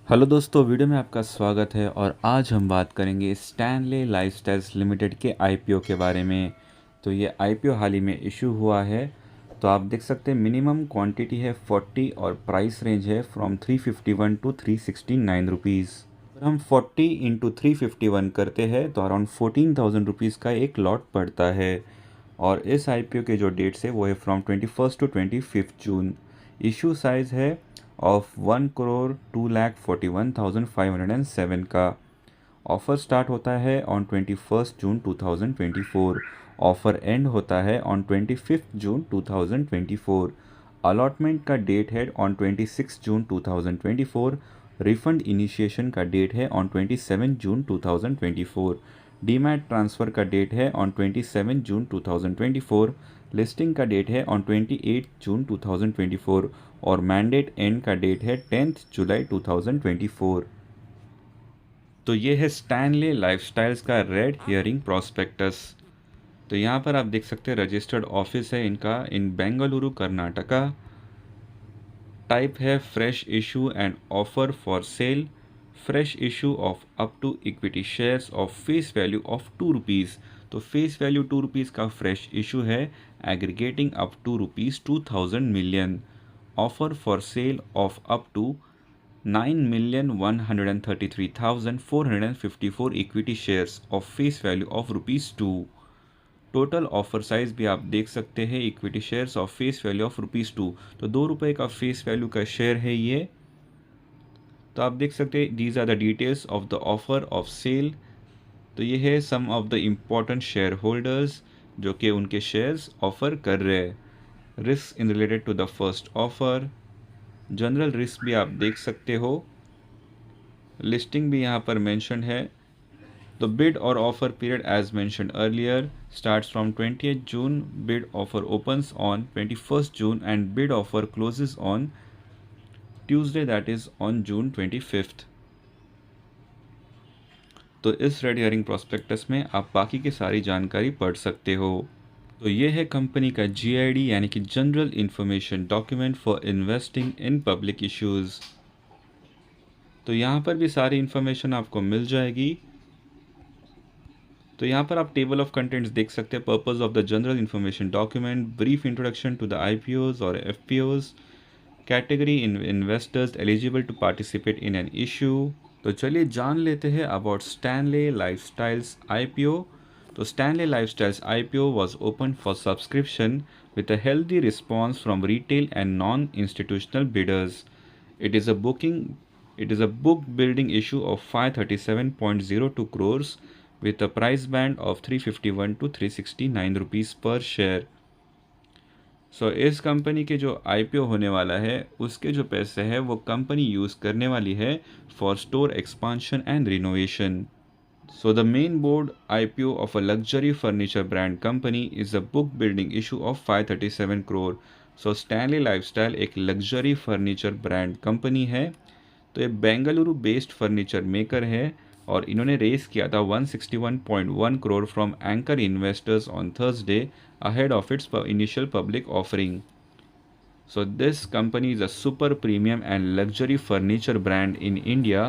Hello दोस्तों, video में आपका स्वागत है। और आज हम बात करेंगे स्टैनले लाइफस्टाइल्स लिमिटेड के आईपीओ के बारे में। तो ये आईपीओ हाल ही में इशू हुआ है। तो आप देख सकते हैं मिनिमम क्वांटिटी है 40 और प्राइस रेंज है फ्रॉम 351 टू 369 रुपीज़। अगर हम 40 इंटू 351 करते हैं तो अराउंड 14,000 रुपीज़ का एक लॉट पड़ता है। और इस आईपीओ के जो डेट्स है वो है from 21 to 25 June. Issue size है ऑफ 1,02,41,507 का। ऑफ़र स्टार्ट होता है ऑन 21 जून 2024। ऑफ़र एंड होता है ऑन 25 जून 2024। अलॉटमेंट का डेट है ऑन 26 जून 2024। रिफंड इनिशिएशन का डेट है ऑन 27 जून 2024। डीमैट ट्रांसफ़र का डेट है ऑन 27 जून 2024। लिस्टिंग का डेट है ऑन 28 जून 2024। और मैंडेट एंड का डेट है 10 जुलाई 2024। तो ये है स्टैनले लाइफस्टाइल्स का रेड हियरिंग प्रॉस्पेक्टस। तो यहाँ पर आप देख सकते हैं रजिस्टर्ड ऑफिस है इनका इन बेंगलुरु कर्नाटका। टाइप है fresh issue and offer for sale. Fresh issue of up to equity shares of face value of ₹2। तो फेस वैल्यू ₹2 का फ्रेश इशू है, aggregating up to ₹2,000 million. Offer for sale of up to 9,133,454 equity shares of face value of ₹2। Total offer size भी आप देख सकते हैं, equity shares of face value of ₹2। तो ₹2 का फेस वैल्यू का शेयर है ये। तो आप देख सकते हैं these are the details of the offer of sale. तो ये है some of the important share holders जो कि उनके शेयर्स ऑफर कर रहे हैं। Risk in related to the first offer, general risk भी आप देख सकते हो। लिस्टिंग भी यहाँ पर मेंशन है। The bid or offer period as mentioned earlier starts from 20th June. Bid offer opens on 21st June and bid offer closes on Tuesday, that is on June 25th. तो इस red herring prospectus में आप बाकी की सारी जानकारी पढ़ सकते हो। तो ये है कंपनी का जीआईडी यानी कि general information document for investing in public issues. तो यहाँ पर भी सारी इन्फॉर्मेशन आपको मिल जाएगी। तो यहाँ पर आप टेबल ऑफ कंटेंट्स देख सकते हैं। Purpose of the general information document, brief introduction to the IPOs और FPOs, category investors eligible to participate in an issue. तो चलिए जान लेते हैं अबाउट स्टैनले लाइफस्टाइल्स आईपीओ। तो Stanley Lifestyles IPO was opened for subscription with a healthy response from retail and non-institutional bidders. It is a booking it is a book building issue of 537.02 crores with a price band of 351 to 369 rupees per share. सो इस company के जो IPO होने वाला है उसके जो पैसे हैं वो कंपनी यूज़ करने वाली है for store expansion and renovation. So the main board IPO of a luxury furniture brand company is a book building issue of 537 crore. So Stanley Lifestyle एक luxury furniture brand company है। तो ये Bengaluru based furniture maker है और इन्होंने race किया था 161.1 crore from anchor investors on Thursday ahead of its initial public offering. So this company is a super premium and luxury furniture brand in India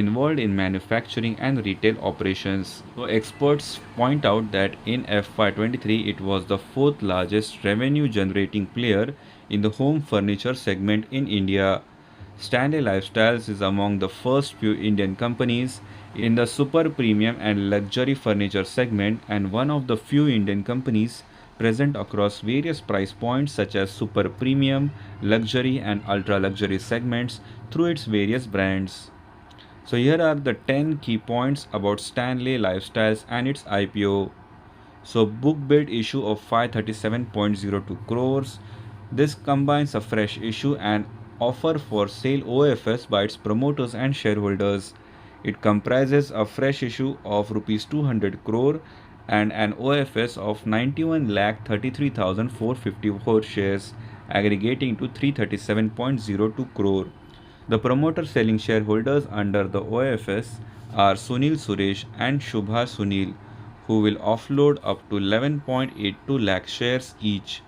involved in manufacturing and retail operations. So experts point out that in FY23 it was the fourth largest revenue generating player in the home furniture segment in India. Stanley Lifestyles is among the first few Indian companies in the super premium and luxury furniture segment and one of the few Indian companies present across various price points such as super premium, luxury and ultra luxury segments through its various brands. So here are the 10 key points about Stanley Lifestyles and its IPO. So book build issue of 537.02 crores. This combines a fresh issue and offer for sale OFS by its promoters and shareholders. It comprises a fresh issue of rupees 200 crore and an OFS of 91,33,454 shares aggregating to 337.02 crore. The promoter selling shareholders under the OFS are Sunil Suresh and Shubha Sunil, who will offload up to 11.82 lakh shares each.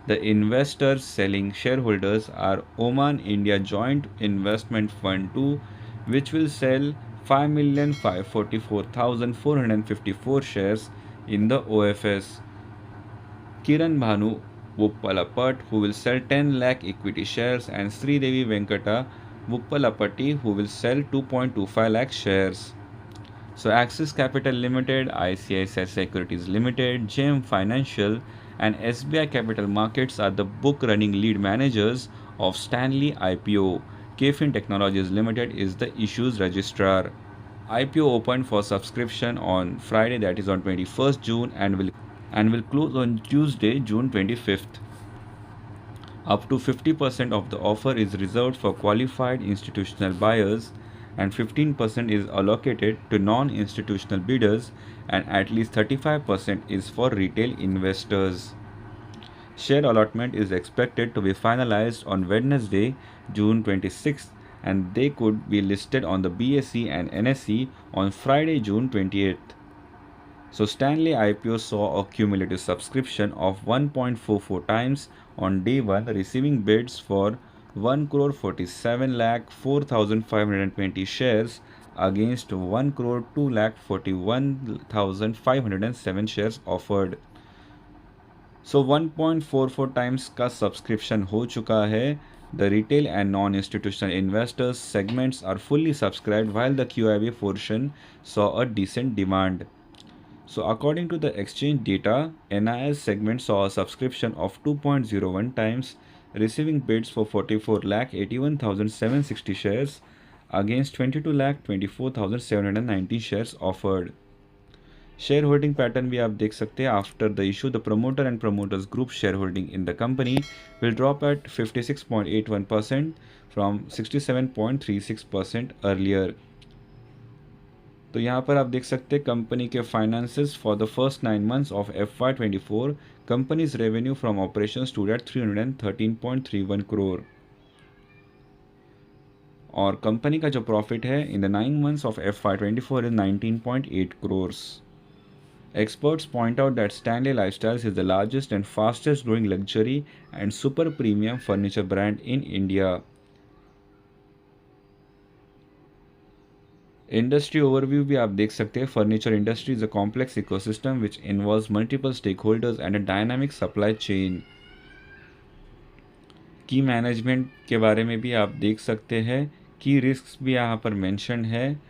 The investors selling shareholders are Oman India Joint Investment Fund 2, which will sell 5,544,454 shares in the OFS. Kiran Bhanu Vuppalappat, who will sell 10 lakh equity shares, and Sri Devi Venkata Vuppalapatti, who will sell 2.25 lakh shares. So Axis Capital Limited, ICICI Securities Limited, JM Financial and SBI Capital Markets are the book running lead managers of Stanley IPO. KFin Technologies Limited is the issues registrar. IPO opened for subscription on Friday, that is on 21st June, and will close on Tuesday, June 25th. Up to 50% of the offer is reserved for qualified institutional buyers and 15% is allocated to non-institutional bidders and at least 35% is for retail investors. Share allotment is expected to be finalized on Wednesday, June 26th, and they could be listed on the BSE and NSE on Friday, June 28th. So Stanley IPO saw a cumulative subscription of 1.44 times on day 1, receiving bids for 1 crore 47 lakh 4,520 shares against 1 crore 2 lakh 41,507 shares offered. So 1.44 times का subscription हो चुका है. The retail and non-institutional investors segments are fully subscribed while the QIB portion saw a decent demand. So according to the exchange data, NIS segment saw a subscription of 2.01 times, receiving bids for 44 lakh 81,760 shares against 22 lakh 24,790 shares offered. Shareholding pattern भी आप देख सकते हैं. After the issue, the promoter and promoters group shareholding in the company will drop at 56.81% from 67.36% earlier. तो यहाँ पर आप देख सकते हैं कंपनी के finances for the first 9 months of FY24. Companies revenue from operation stood at 313.31 crore और company का जो प्रॉफिट है in the 9 months of FY24 is 19.8 crore. Experts point out that Stanley Lifestyles is the largest and fastest growing luxury and super premium furniture brand in India. Industry overview भी आप देख सकते हैं. Furniture industry is a complex ecosystem which involves multiple stakeholders and a dynamic supply chain. की management के बारे में भी आप देख सकते हैं. की रिस्क्स भी यहाँ पर मेंशन है.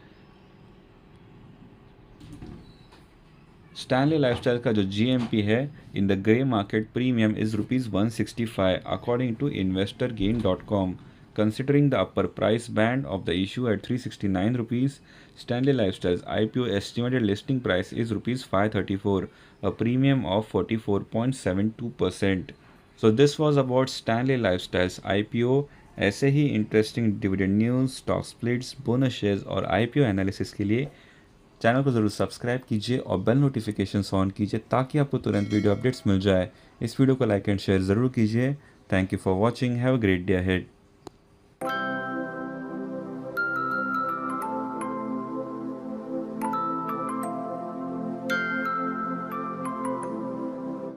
स्टैनली लाइफस्टाइल का जो GMP है in the grey market premium is ₹165 according to investorgain.com. Considering the upper price band of the issue at ₹369, Stanley Lifestyles IPO estimated listing price is ₹534, a premium of 44.72%. So this was about Stanley Lifestyles IPO. ऐसे ही interesting dividend news, stock splits, bonus shares और IPO analysis के लिए channel को ज़रूर subscribe कीजिए और bell notifications on कीजिए ताकि आपको तुरंत वीडियो अपडेट्स मिल जाए. इस वीडियो को लाइक एंड शेयर ज़रूर कीजिए. Thank you for watching. Have a great day ahead.